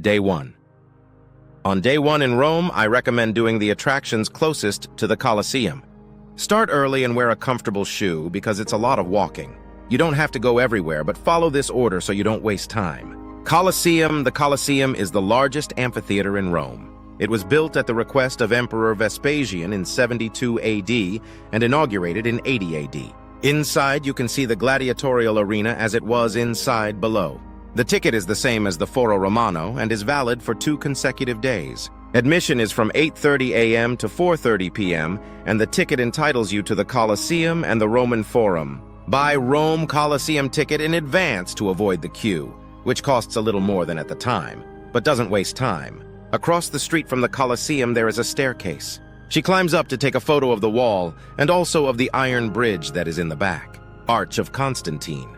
Day 1. On Day 1 in Rome, I recommend doing the attractions closest to the Colosseum. Start early and wear a comfortable shoe because it's a lot of walking. You don't have to go everywhere, but follow this order so you don't waste time. Colosseum. The Colosseum is the largest amphitheater in Rome. It was built at the request of Emperor Vespasian in 72 AD and inaugurated in 80 AD. Inside, you can see the gladiatorial arena as it was inside below. The ticket is the same as the Foro Romano and is valid for 2 consecutive days. Admission is from 8:30 a.m. to 4:30 p.m., and the ticket entitles you to the Colosseum and the Roman Forum. Buy Rome Colosseum ticket in advance to avoid the queue, which costs a little more than at the time, but doesn't waste time. Across the street from the Colosseum there is a staircase. She climbs up to take a photo of the wall and also of the iron bridge that is in the back. Arch of Constantine.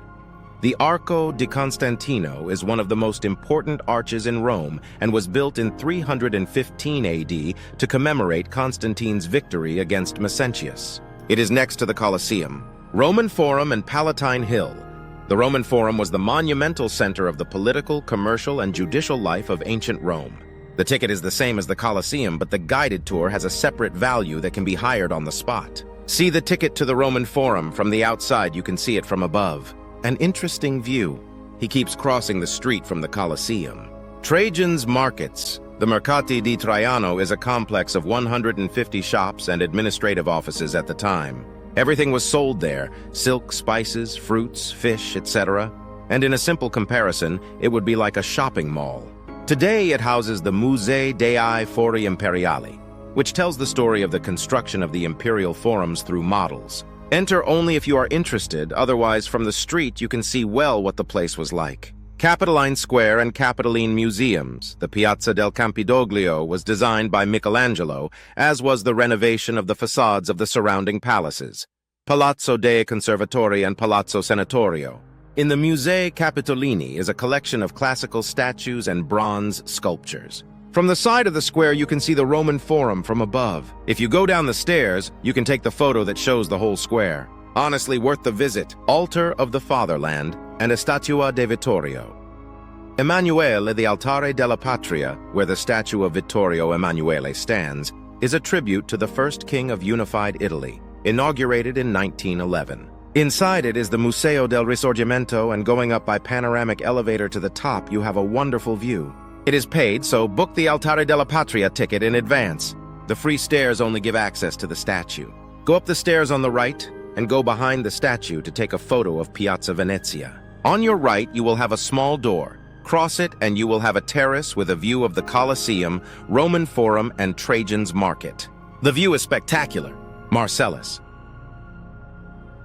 The Arco di Constantino is one of the most important arches in Rome and was built in 315 AD to commemorate Constantine's victory against Maxentius. It is next to the Colosseum. Roman Forum and Palatine Hill. The Roman Forum was the monumental center of the political, commercial, and judicial life of ancient Rome. The ticket is the same as the Colosseum, but the guided tour has a separate value that can be hired on the spot. See the ticket to the Roman Forum. From the outside, you can see it from above. An interesting view. He keeps crossing the street from the Colosseum. Trajan's Markets. The Mercati di Traiano is a complex of 150 shops and administrative offices at the time. Everything was sold there: silk, spices, fruits, fish, etc. And in a simple comparison, it would be like a shopping mall. Today it houses the Musei dei Fori Imperiali, which tells the story of the construction of the imperial forums through models. Enter only if you are interested, otherwise from the street you can see well what the place was like. Capitoline Square and Capitoline Museums. The Piazza del Campidoglio was designed by Michelangelo, as was the renovation of the facades of the surrounding palaces. Palazzo dei Conservatori and Palazzo Senatorio. In the Musei Capitolini is a collection of classical statues and bronze sculptures. From the side of the square, you can see the Roman Forum from above. If you go down the stairs, you can take the photo that shows the whole square. Honestly, worth the visit. Altar of the Fatherland and Estatua de Vittorio. Emanuele, the Altare della Patria, where the statue of Vittorio Emanuele stands, is a tribute to the first king of unified Italy, inaugurated in 1911. Inside it is the Museo del Risorgimento, and going up by panoramic elevator to the top, you have a wonderful view. It is paid, so book the Altare della Patria ticket in advance. The free stairs only give access to the statue. Go up the stairs on the right and go behind the statue to take a photo of Piazza Venezia. On your right, you will have a small door. Cross it and you will have a terrace with a view of the Colosseum, Roman Forum, and Trajan's Market. The view is spectacular. Marcellus.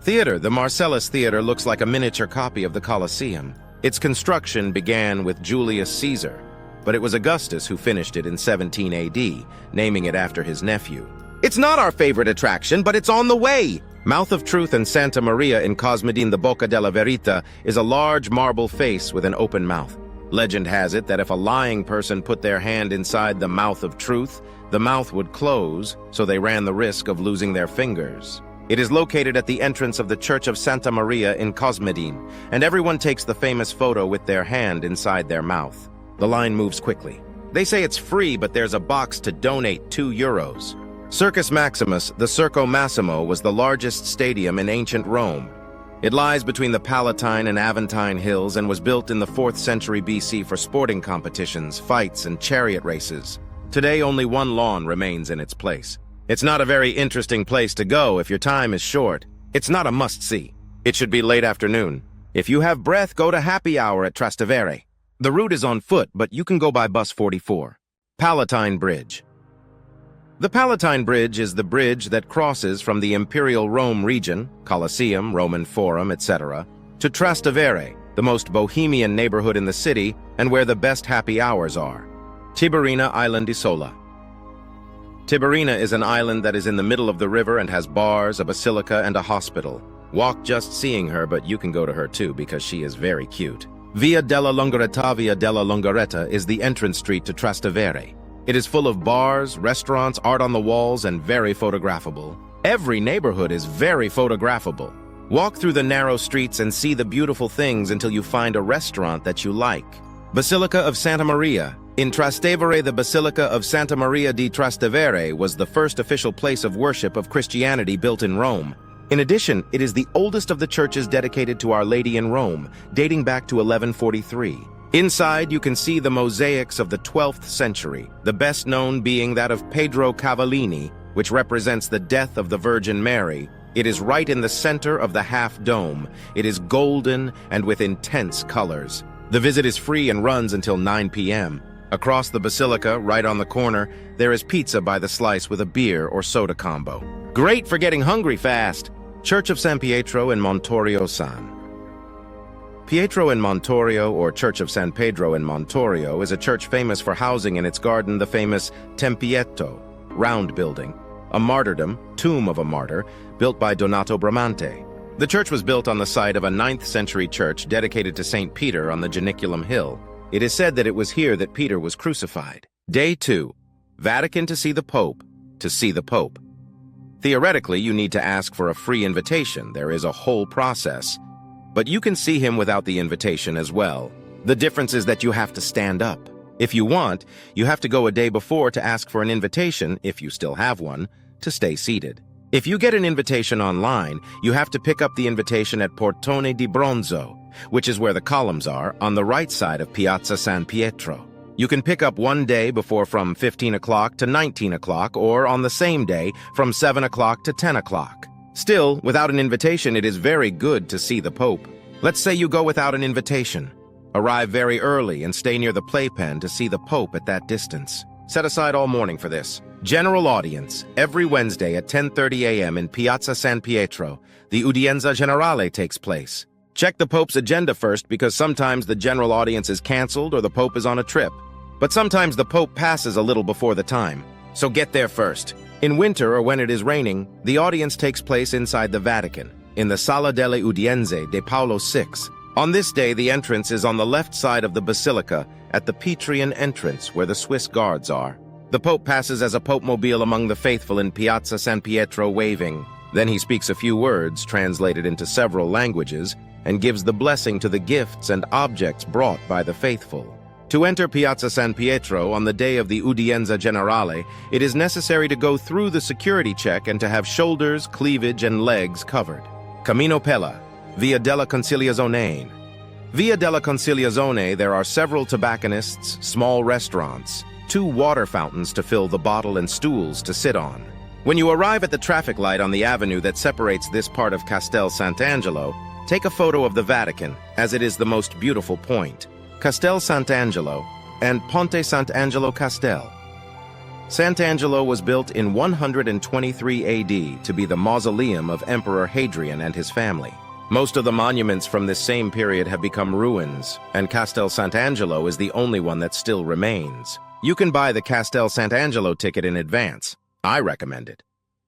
Theater. The Marcellus Theater looks like a miniature copy of the Colosseum. Its construction began with Julius Caesar, but it was Augustus who finished it in 17 AD, naming it after his nephew. It's not our favorite attraction, but it's on the way! Mouth of Truth and Santa Maria in Cosmedin, the Bocca della Verita, is a large marble face with an open mouth. Legend has it that if a lying person put their hand inside the Mouth of Truth, the mouth would close, so they ran the risk of losing their fingers. It is located at the entrance of the Church of Santa Maria in Cosmedin, and everyone takes the famous photo with their hand inside their mouth. The line moves quickly. They say it's free, but there's a box to donate €2. Circus Maximus, the Circo Massimo, was the largest stadium in ancient Rome. It lies between the Palatine and Aventine hills and was built in the 4th century BC for sporting competitions, fights, and chariot races. Today, only one lawn remains in its place. It's not a very interesting place to go if your time is short. It's not a must-see. It should be late afternoon. If you have breath, go to happy hour at Trastevere. The route is on foot, but you can go by bus 44. Palatine Bridge. The Palatine Bridge is the bridge that crosses from the Imperial Rome region, Colosseum, Roman Forum, etc., to Trastevere, the most bohemian neighborhood in the city and where the best happy hours are. Tiberina Island Isola. Tiberina is an island that is in the middle of the river and has bars, a basilica, and a hospital. Walk just seeing her, but you can go to her too because she is very cute. Via della Longaretta is the entrance street to Trastevere. It is full of bars, restaurants, art on the walls, and very photographable. Every neighborhood is very photographable. Walk through the narrow streets and see the beautiful things until you find a restaurant that you like. Basilica of Santa Maria. In Trastevere, the Basilica of Santa Maria di Trastevere was the first official place of worship of Christianity built in Rome. In addition, it is the oldest of the churches dedicated to Our Lady in Rome, dating back to 1143. Inside, you can see the mosaics of the 12th century, the best known being that of Pedro Cavallini, which represents the death of the Virgin Mary. It is right in the center of the half-dome. It is golden and with intense colors. The visit is free and runs until 9 p.m. Across the basilica, right on the corner, there is pizza by the slice with a beer or soda combo. Great for getting hungry fast! Church of San Pietro in Montorio San. Pietro in Montorio, or Church of San Pedro in Montorio, is a church famous for housing in its garden the famous Tempietto, round building, a martyrdom, tomb of a martyr, built by Donato Bramante. The church was built on the site of a 9th century church dedicated to St. Peter on the Janiculum Hill. It is said that it was here that Peter was crucified. Day 2. Vatican to see the Pope. To see the Pope. Theoretically, you need to ask for a free invitation. There is a whole process. But you can see him without the invitation as well. The difference is that you have to stand up. If you want, you have to go a day before to ask for an invitation, if you still have one, to stay seated. If you get an invitation online, you have to pick up the invitation at Portone di Bronzo, which is where the columns are, on the right side of Piazza San Pietro. You can pick up one day before from 15 o'clock to 19 o'clock, or on the same day from 7 o'clock to 10 o'clock. Still, without an invitation, it is very good to see the Pope. Let's say you go without an invitation. Arrive very early and stay near the playpen to see the Pope at that distance. Set aside all morning for this. General audience, every Wednesday at 10:30 a.m. in Piazza San Pietro. The Udienza Generale takes place. Check the Pope's agenda first because sometimes the general audience is canceled or the Pope is on a trip. But sometimes the Pope passes a little before the time, so get there first. In winter or when it is raining, the audience takes place inside the Vatican, in the Sala delle Udienze de Paolo VI. On this day, the entrance is on the left side of the basilica at the Petrian entrance where the Swiss guards are. The Pope passes as a Pope-mobile among the faithful in Piazza San Pietro waving. Then he speaks a few words, translated into several languages, and gives the blessing to the gifts and objects brought by the faithful. To enter Piazza San Pietro on the day of the Udienza Generale, it is necessary to go through the security check and to have shoulders, cleavage, and legs covered. Camino Pella, Via della Conciliazione. Via della Conciliazione, there are several tobacconists, small restaurants, 2 water fountains to fill the bottle and stools to sit on. When you arrive at the traffic light on the avenue that separates this part of Castel Sant'Angelo, take a photo of the Vatican, as it is the most beautiful point. Castel Sant'Angelo and Ponte Sant'Angelo Castel. Sant'Angelo was built in 123 AD to be the mausoleum of Emperor Hadrian and his family. Most of the monuments from this same period have become ruins, and Castel Sant'Angelo is the only one that still remains. You can buy the Castel Sant'Angelo ticket in advance. I recommend it.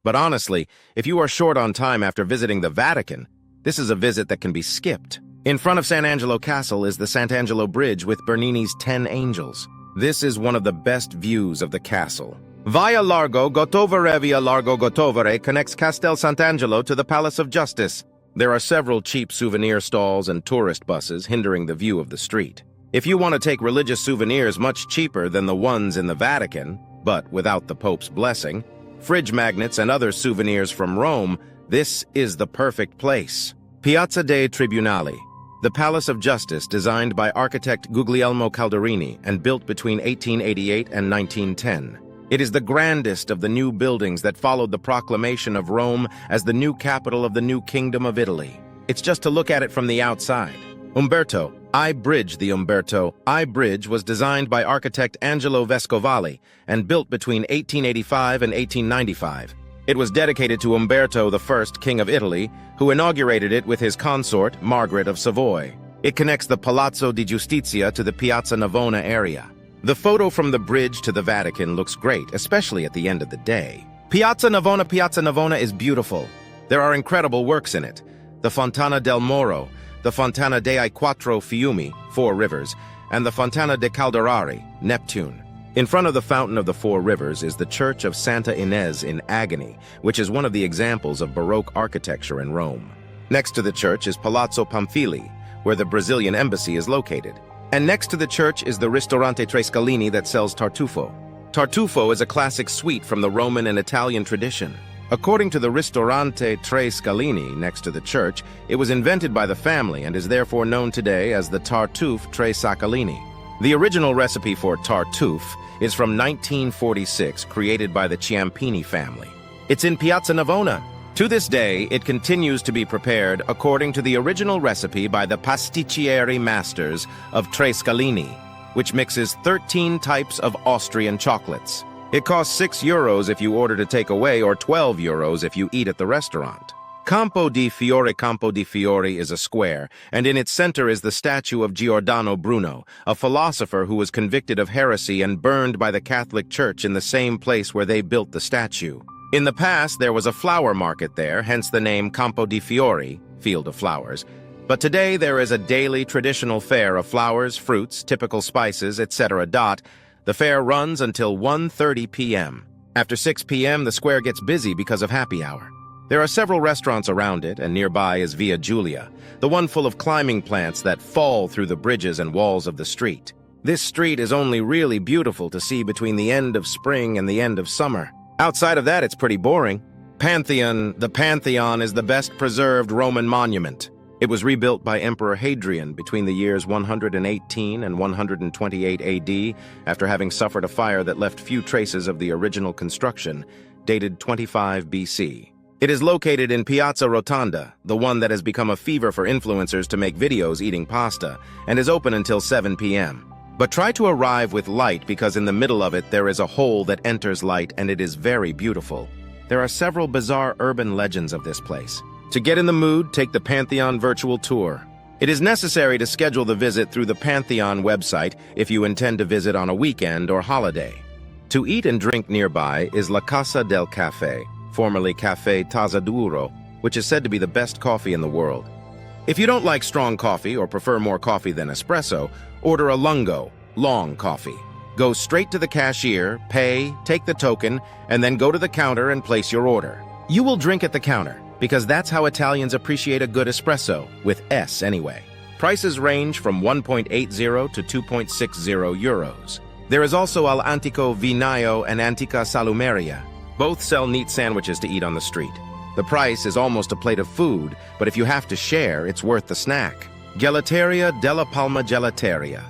But honestly, if you are short on time after visiting the Vatican, this is a visit that can be skipped. In front of San Angelo Castle is the Sant'Angelo Bridge with Bernini's 10 Angels. This is one of the best views of the castle. Via Largo Gotovere via Largo Gotovere connects Castel Sant'Angelo to the Palace of Justice. There are several cheap souvenir stalls and tourist buses hindering the view of the street. If you want to take religious souvenirs much cheaper than the ones in the Vatican, but without the Pope's blessing, fridge magnets and other souvenirs from Rome, this is the perfect place. Piazza dei Tribunali, the Palace of Justice designed by architect Guglielmo Calderini and built between 1888 and 1910. It is the grandest of the new buildings that followed the proclamation of Rome as the new capital of the new Kingdom of Italy. It's just to look at it from the outside. Umberto I Bridge. The Umberto I Bridge was designed by architect Angelo Vescovalli and built between 1885 and 1895. It was dedicated to Umberto I, King of Italy, who inaugurated it with his consort, Margaret of Savoy. It connects the Palazzo di Giustizia to the Piazza Navona area. The photo from the bridge to the Vatican looks great, especially at the end of the day. Piazza Navona is beautiful. There are incredible works in it. The Fontana del Moro, the Fontana dei Quattro Fiumi, 4 rivers, and the Fontana de Calderari, Neptune. In front of the Fountain of the 4 Rivers is the Church of Santa Ines in Agony, which is one of the examples of Baroque architecture in Rome. Next to the church is Palazzo Pamphili, where the Brazilian embassy is located. And next to the church is the Ristorante Tre Scalini that sells tartufo. Tartufo is a classic sweet from the Roman and Italian tradition. According to the Ristorante Tre Scalini next to the church, it was invented by the family and is therefore known today as the Tartuffe Tre Sacalini. The original recipe for tartuffe is from 1946, created by the Ciampini family. It's in Piazza Navona. To this day, it continues to be prepared according to the original recipe by the pasticcieri masters of Tre Scalini, which mixes 13 types of Austrian chocolates. It costs €6 if you order to take away or €12 if you eat at the restaurant. Campo di Fiore is a square, and in its center is the statue of Giordano Bruno, a philosopher who was convicted of heresy and burned by the Catholic Church in the same place where they built the statue. In the past, there was a flower market there, hence the name Campo di Fiori, Field of Flowers. But today there is a daily traditional fair of flowers, fruits, typical spices, etc. The fair runs until 1:30 p.m. After 6 p.m., the square gets busy because of happy hour. There are several restaurants around it, and nearby is Via Giulia, the one full of climbing plants that fall through the bridges and walls of the street. This street is only really beautiful to see between the end of spring and the end of summer. Outside of that, it's pretty boring. The Pantheon is the best preserved Roman monument. It was rebuilt by Emperor Hadrian between the years 118 and 128 AD after having suffered a fire that left few traces of the original construction, dated 25 BC. It is located in Piazza Rotonda, the one that has become a fever for influencers to make videos eating pasta, and is open until 7 p.m. But try to arrive with light because in the middle of it there is a hole that enters light and it is very beautiful. There are several bizarre urban legends of this place. To get in the mood, take the Pantheon virtual tour. It is necessary to schedule the visit through the Pantheon website if you intend to visit on a weekend or holiday. To eat and drink nearby is La Casa del Caffè, formerly Café Tazza Duro, which is said to be the best coffee in the world. If you don't like strong coffee or prefer more coffee than espresso, order a lungo, long coffee. Go straight to the cashier, pay, take the token, and then go to the counter and place your order. You will drink at the counter, because that's how Italians appreciate a good espresso, with S anyway. Prices range from 1.80 to 2.60 euros. There is also Al Antico Vinaio and Antica Salumeria. Both sell neat sandwiches to eat on the street. The price is almost a plate of food, but if you have to share, it's worth the snack. Gelateria della Palma Gelateria.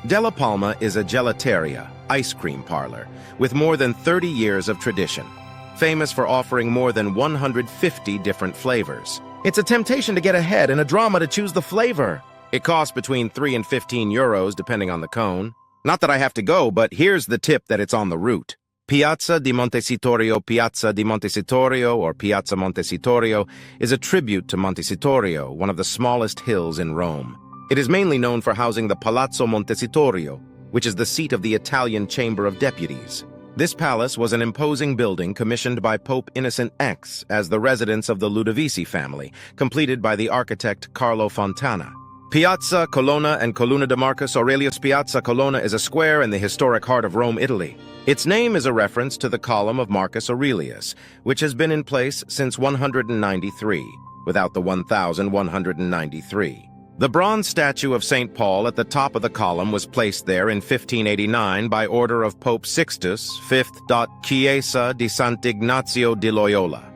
Della Palma is a gelateria, ice cream parlor, with more than 30 years of tradition, famous for offering more than 150 different flavors. It's a temptation to get ahead and a drama to choose the flavor. It costs between 3 and 15 euros depending on the cone. Not that I have to go, but here's the tip that it's on the route. Piazza di Montecitorio or Piazza Montecitorio is a tribute to Montecitorio, one of the smallest hills in Rome. It is mainly known for housing the Palazzo Montecitorio, which is the seat of the Italian Chamber of Deputies. This palace was an imposing building commissioned by Pope Innocent X as the residence of the Ludovisi family, completed by the architect Carlo Fontana. Piazza Colonna and Colonna de Marcus Aurelius. Piazza Colonna is a square in the historic heart of Rome, Italy. Its name is a reference to the column of Marcus Aurelius, which has been in place since 193, without the 1193. The bronze statue of St. Paul at the top of the column was placed there in 1589 by order of Pope Sixtus V. Chiesa di Sant'Ignazio di Loyola.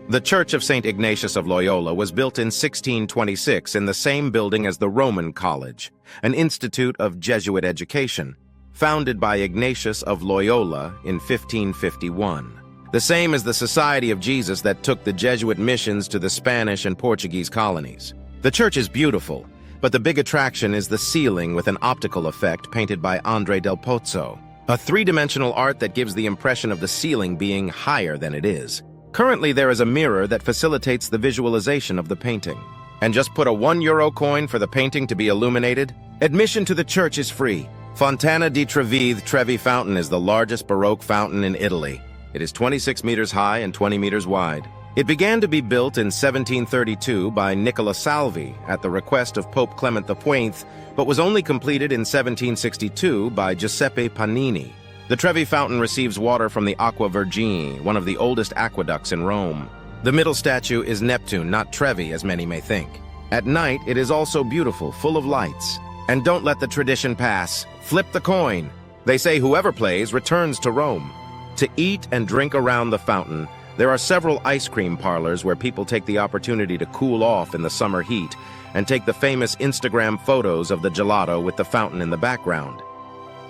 The Church of St. Ignatius of Loyola was built in 1626 in the same building as the Roman College, an institute of Jesuit education, founded by Ignatius of Loyola in 1551. The same as the Society of Jesus that took the Jesuit missions to the Spanish and Portuguese colonies. The church is beautiful, but the big attraction is the ceiling with an optical effect painted by André del Pozzo, a three-dimensional art that gives the impression of the ceiling being higher than it is. Currently, there is a mirror that facilitates the visualization of the painting. And just put a €1 coin for the painting to be illuminated. Admission to the church is free. Fontana di Trevi Fountain is the largest Baroque fountain in Italy. It is 26 meters high and 20 meters wide. It began to be built in 1732 by Nicola Salvi at the request of Pope Clement XI, but was only completed in 1762 by Giuseppe Panini. The Trevi Fountain receives water from the Aqua Vergine, one of the oldest aqueducts in Rome. The middle statue is Neptune, not Trevi, as many may think. At night, it is also beautiful, full of lights. And don't let the tradition pass. Flip the coin. They say whoever plays returns to Rome. To eat and drink around the fountain, there are several ice cream parlors where people take the opportunity to cool off in the summer heat and take the famous Instagram photos of the gelato with the fountain in the background.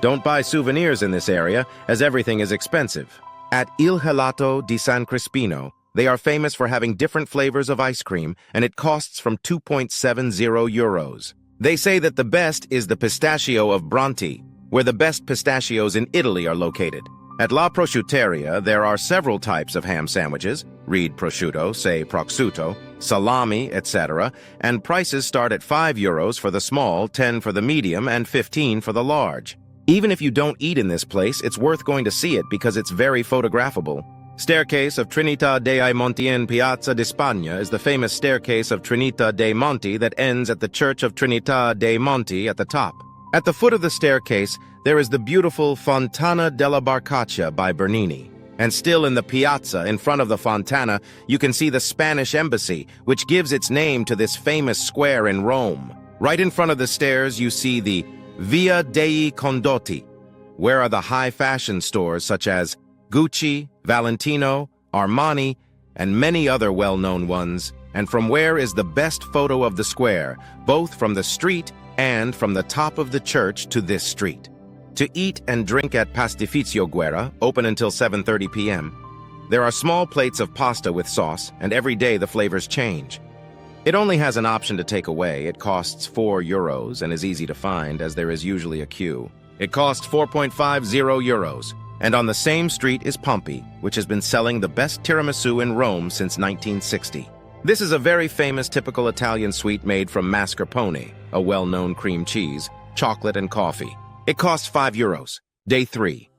Don't buy souvenirs in this area, as everything is expensive. At Il Gelato di San Crispino, they are famous for having different flavors of ice cream, and it costs from 2.70 euros. They say that the best is the pistachio of Bronte, where the best pistachios in Italy are located. At La Prosciutteria, there are several types of ham sandwiches, read prosciutto, say prosciutto, salami, etc., and prices start at 5 euros for the small, 10 for the medium, and 15 for the large. Even if you don't eat in this place, it's worth going to see it because it's very photographable. Staircase of Trinità dei Monti in Piazza di Spagna is the famous staircase of Trinità dei Monti that ends at the Church of Trinità dei Monti at the top. At the foot of the staircase, there is the beautiful Fontana della Barcaccia by Bernini. And still in the piazza, in front of the fontana, you can see the Spanish embassy, which gives its name to this famous square in Rome. Right in front of the stairs, you see the Via dei Condotti, where are the high fashion stores such as Gucci, Valentino, Armani, and many other well-known ones, and from where is the best photo of the square, both from the street and from the top of the church to this street. To eat and drink at Pastificio Guerra, open until 7:30 p.m., there are small plates of pasta with sauce, and every day the flavors change. It only has an option to take away. It costs 4 euros and is easy to find as there is usually a queue. It costs 4.50 euros. And on the same street is Pompi, which has been selling the best tiramisu in Rome since 1960. This is a very famous typical Italian sweet made from mascarpone, a well-known cream cheese, chocolate and coffee. It costs 5 euros. Day 3.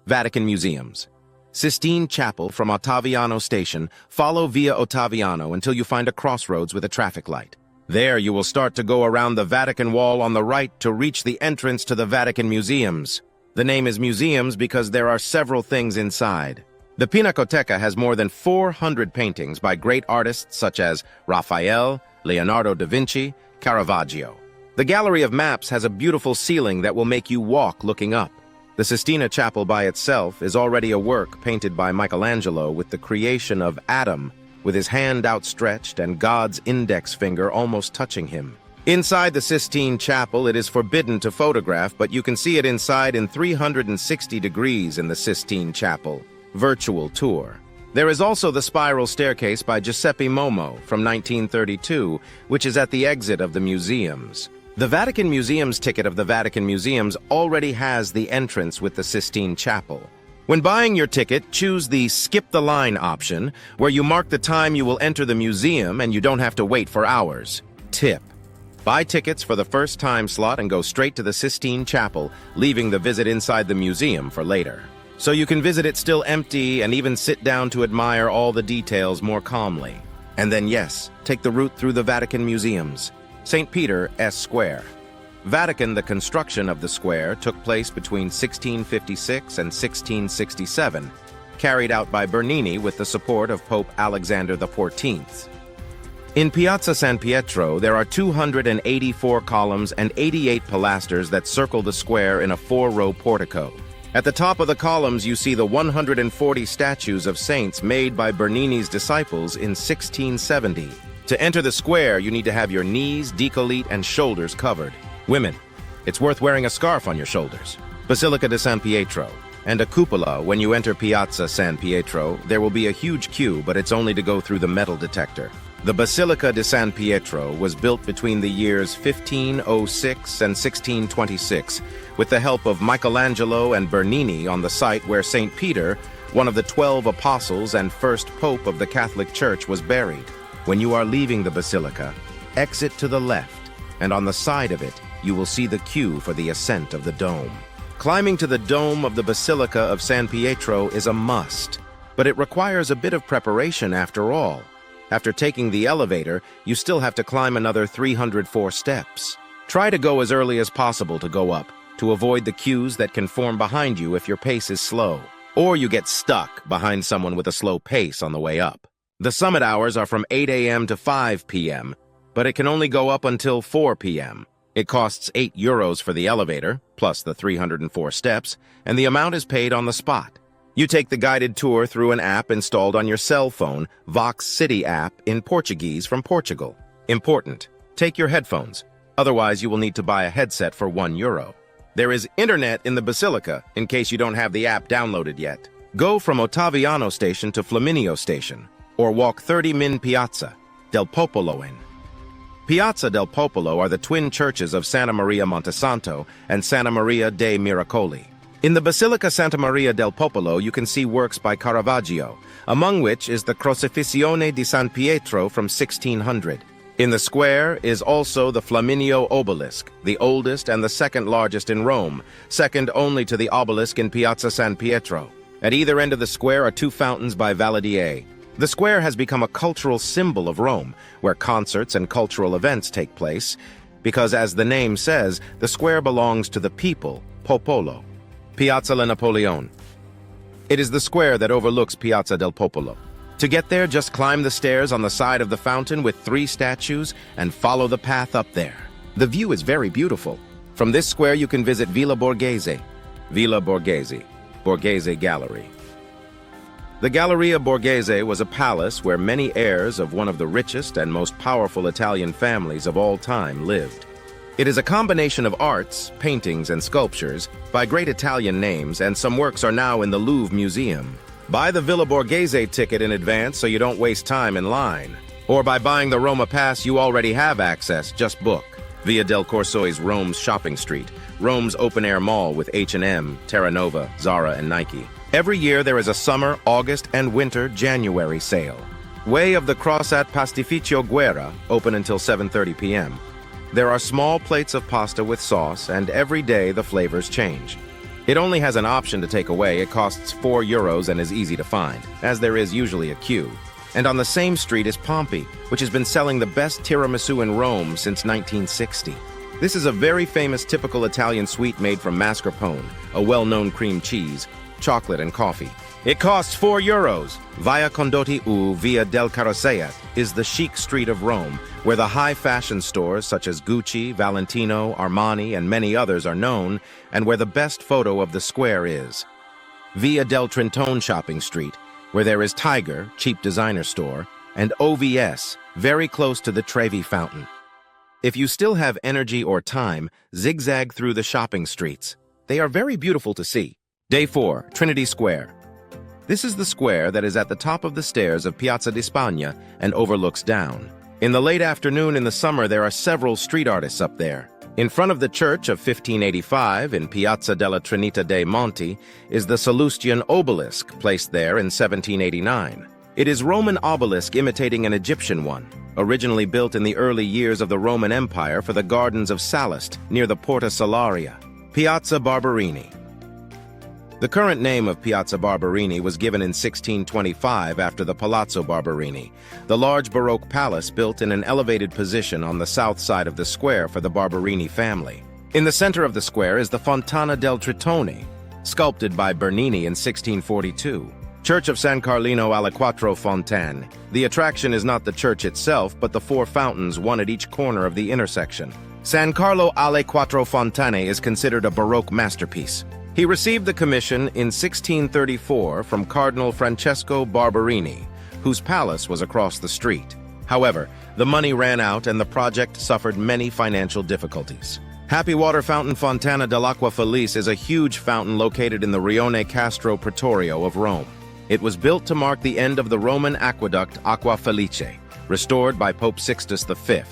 Vatican Museums. Sistine Chapel from Ottaviano Station. Follow via Ottaviano until you find a crossroads with a traffic light. There you will start to go around the Vatican wall on the right to reach the entrance to the Vatican Museums. The name is museums because there are several things inside. The Pinacoteca has more than 400 paintings by great artists such as Raphael, Leonardo da Vinci, Caravaggio. The Gallery of Maps has a beautiful ceiling that will make you walk looking up. The Sistine Chapel by itself is already a work painted by Michelangelo with the creation of Adam, with his hand outstretched and God's index finger almost touching him. Inside the Sistine Chapel, it is forbidden to photograph, but you can see it inside in 360 degrees in the Sistine Chapel. Virtual tour. There is also the spiral staircase by Giuseppe Momo from 1932, which is at the exit of the museums. The Vatican Museums ticket of the Vatican Museums already has the entrance with the Sistine Chapel. When buying your ticket, choose the Skip the Line option, where you mark the time you will enter the museum and you don't have to wait for hours. Tip: buy tickets for the first time slot and go straight to the Sistine Chapel, leaving the visit inside the museum for later. So you can visit it still empty and even sit down to admire all the details more calmly. And then yes, take the route through the Vatican Museums. St. Peter S. Square. Vatican, the construction of the square, took place between 1656 and 1667, carried out by Bernini with the support of Pope Alexander XIV. In Piazza San Pietro, there are 284 columns and 88 pilasters that circle the square in a 4-row portico. At the top of the columns, you see the 140 statues of saints made by Bernini's disciples in 1670. To enter the square, you need to have your knees, décolleté, and shoulders covered. Women, it's worth wearing a scarf on your shoulders. Basilica di San Pietro. And a cupola. When you enter Piazza San Pietro, there will be a huge queue, but it's only to go through the metal detector. The Basilica di San Pietro was built between the years 1506 and 1626 with the help of Michelangelo and Bernini on the site where St. Peter, one of the 12 apostles and first pope of the Catholic Church, was buried. When you are leaving the basilica, exit to the left, and on the side of it, you will see the queue for the ascent of the dome. Climbing to the dome of the Basilica of San Pietro is a must, but it requires a bit of preparation after all. After taking the elevator, you still have to climb another 304 steps. Try to go as early as possible to go up, to avoid the queues that can form behind you if your pace is slow, or you get stuck behind someone with a slow pace on the way up. The summit hours are from 8 a.m. to 5 p.m., but it can only go up until 4 p.m. It costs €8 for the elevator, plus the 304 steps, and the amount is paid on the spot. You take the guided tour through an app installed on your cell phone, Vox City app in Portuguese from Portugal. Important: take your headphones, otherwise you will need to buy a headset for €1. There is internet in the Basilica, in case you don't have the app downloaded yet. Go from Ottaviano Station to Flaminio Station, or walk 30 min Piazza del Popolo in. Piazza del Popolo are the twin churches of Santa Maria Montesanto and Santa Maria dei Miracoli. In the Basilica Santa Maria del Popolo you can see works by Caravaggio, among which is the Crocifissione di San Pietro from 1600. In the square is also the Flaminio Obelisk, the oldest and the second largest in Rome, second only to the obelisk in Piazza San Pietro. At either end of the square are two fountains by Valadier. The square has become a cultural symbol of Rome, where concerts and cultural events take place, because as the name says, the square belongs to the people, Popolo. Piazza La Napoleone. It is the square that overlooks Piazza del Popolo. To get there, just climb the stairs on the side of the fountain with 3 statues and follow the path up there. The view is very beautiful. From this square you can visit Villa Borghese, Borghese Gallery. The Galleria Borghese was a palace where many heirs of one of the richest and most powerful Italian families of all time lived. It is a combination of arts, paintings, and sculptures by great Italian names, and some works are now in the Louvre Museum. Buy the Villa Borghese ticket in advance so you don't waste time in line. Or by buying the Roma Pass, you already have access, just book. Via del Corso is Rome's shopping street, Rome's open-air mall with H&M, Terra Nova, Zara, and Nike. Every year there is a summer, August, and winter January sale. Way of the Cross at Pastificio Guerra, open until 7:30 p.m. There are small plates of pasta with sauce, and every day the flavors change. It only has an option to take away. It costs €4 and is easy to find, as there is usually a queue. And on the same street is Pompi, which has been selling the best tiramisu in Rome since 1960. This is a very famous typical Italian sweet made from mascarpone, a well-known cream cheese, chocolate, and coffee. It costs €4. Via Condotti u Via del Carosella is the chic street of Rome, where the high fashion stores such as Gucci, Valentino, Armani, and many others are known, and where the best photo of the square is. Via del Trentone shopping street, where there is Tiger, cheap designer store, and OVS, very close to the Trevi Fountain. If you still have energy or time, zigzag through the shopping streets. They are very beautiful to see. Day 4, Trinity Square. This is the square that is at the top of the stairs of Piazza di Spagna and overlooks down. In the late afternoon in the summer, there are several street artists up there. In front of the church of 1585 in Piazza della Trinità dei Monti is the Sallustian obelisk, placed there in 1789. It is Roman obelisk imitating an Egyptian one, originally built in the early years of the Roman Empire for the gardens of Sallust near the Porta Salaria. Piazza Barberini. The current name of Piazza Barberini was given in 1625 after the Palazzo Barberini, the large Baroque palace built in an elevated position on the south side of the square for the Barberini family. In the center of the square is the Fontana del Tritone, sculpted by Bernini in 1642. Church of San Carlino alle Quattro Fontane. The attraction is not the church itself, but the 4 fountains, one at each corner of the intersection. San Carlo alle Quattro Fontane is considered a Baroque masterpiece. He received the commission in 1634 from Cardinal Francesco Barberini, whose palace was across the street. However, the money ran out and the project suffered many financial difficulties. Happy Water Fountain Fontana dell'Acqua Felice is a huge fountain located in the Rione Castro Pretorio of Rome. It was built to mark the end of the Roman aqueduct Acqua Felice, restored by Pope Sixtus V.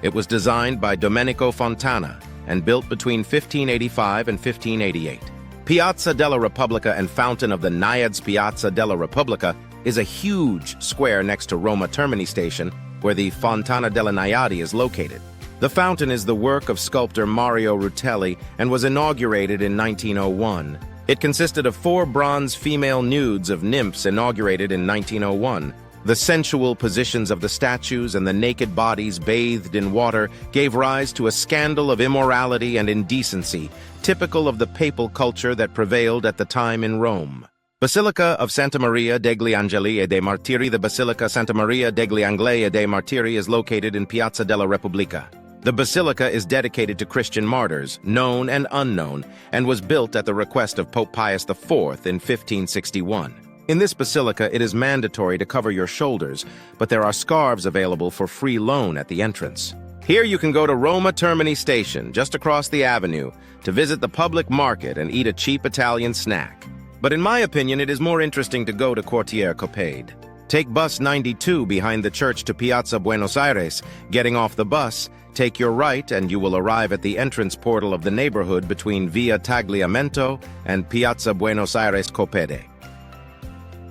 It was designed by Domenico Fontana and built between 1585 and 1588. Piazza della Repubblica and Fountain of the Naiads Piazza della Repubblica is a huge square next to Roma Termini Station where the Fontana delle Naiadi is located. The fountain is the work of sculptor Mario Rutelli and was inaugurated in 1901. It consisted of 4 bronze female nudes of nymphs inaugurated in 1901. The sensual positions of the statues and the naked bodies bathed in water gave rise to a scandal of immorality and indecency, typical of the papal culture that prevailed at the time in Rome. Basilica of Santa Maria degli Angeli e dei Martiri. The Basilica Santa Maria degli Angeli e dei Martiri is located in Piazza della Repubblica. The basilica is dedicated to Christian martyrs, known and unknown, and was built at the request of Pope Pius IV in 1561. In this basilica, it is mandatory to cover your shoulders, but there are scarves available for free loan at the entrance. Here you can go to Roma Termini Station, just across the avenue, to visit the public market and eat a cheap Italian snack. But in my opinion, it is more interesting to go to Quartiere Coppede. Take bus 92 behind the church to Piazza Buenos Aires. Getting off the bus, take your right and you will arrive at the entrance portal of the neighborhood between Via Tagliamento and Piazza Buenos Aires Coppede.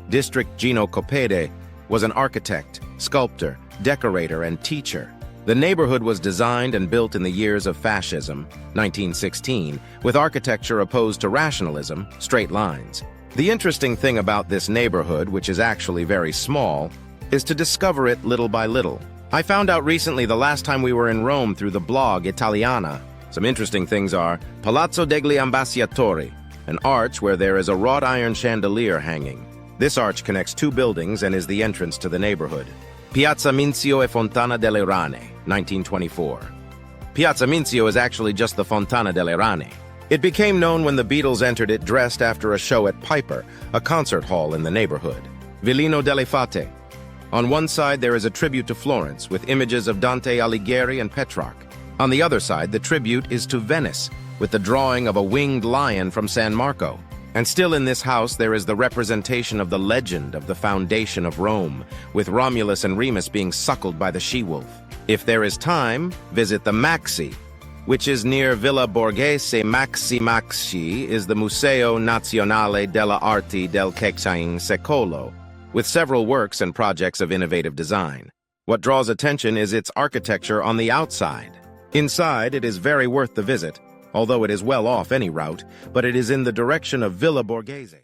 District Gino Coppede was an architect, sculptor, decorator, and teacher. The neighborhood was designed and built in the years of fascism, 1916, with architecture opposed to rationalism, straight lines. The interesting thing about this neighborhood, which is actually very small, is to discover it little by little. I found out recently the last time we were in Rome through the blog Italiana. Some interesting things are Palazzo degli Ambasciatori, an arch where there is a wrought iron chandelier hanging. This arch connects two buildings and is the entrance to the neighborhood. Piazza Mincio e Fontana delle Rane, 1924. Piazza Mincio is actually just the Fontana delle Rane. It became known when the Beatles entered it dressed after a show at Piper, a concert hall in the neighborhood. Villino delle Fate. On one side there is a tribute to Florence with images of Dante Alighieri and Petrarch. On the other side, the tribute is to Venice, with the drawing of a winged lion from San Marco. And still in this house there is the representation of the legend of the foundation of Rome, with Romulus and Remus being suckled by the she-wolf. If there is time, visit the Maxi, which is near Villa Borghese. Maxi is the Museo Nazionale delle Arti del XX Secolo, with several works and projects of innovative design. What draws attention is its architecture on the outside. Inside, it is very worth the visit, although it is well off any route, but it is in the direction of Villa Borghese.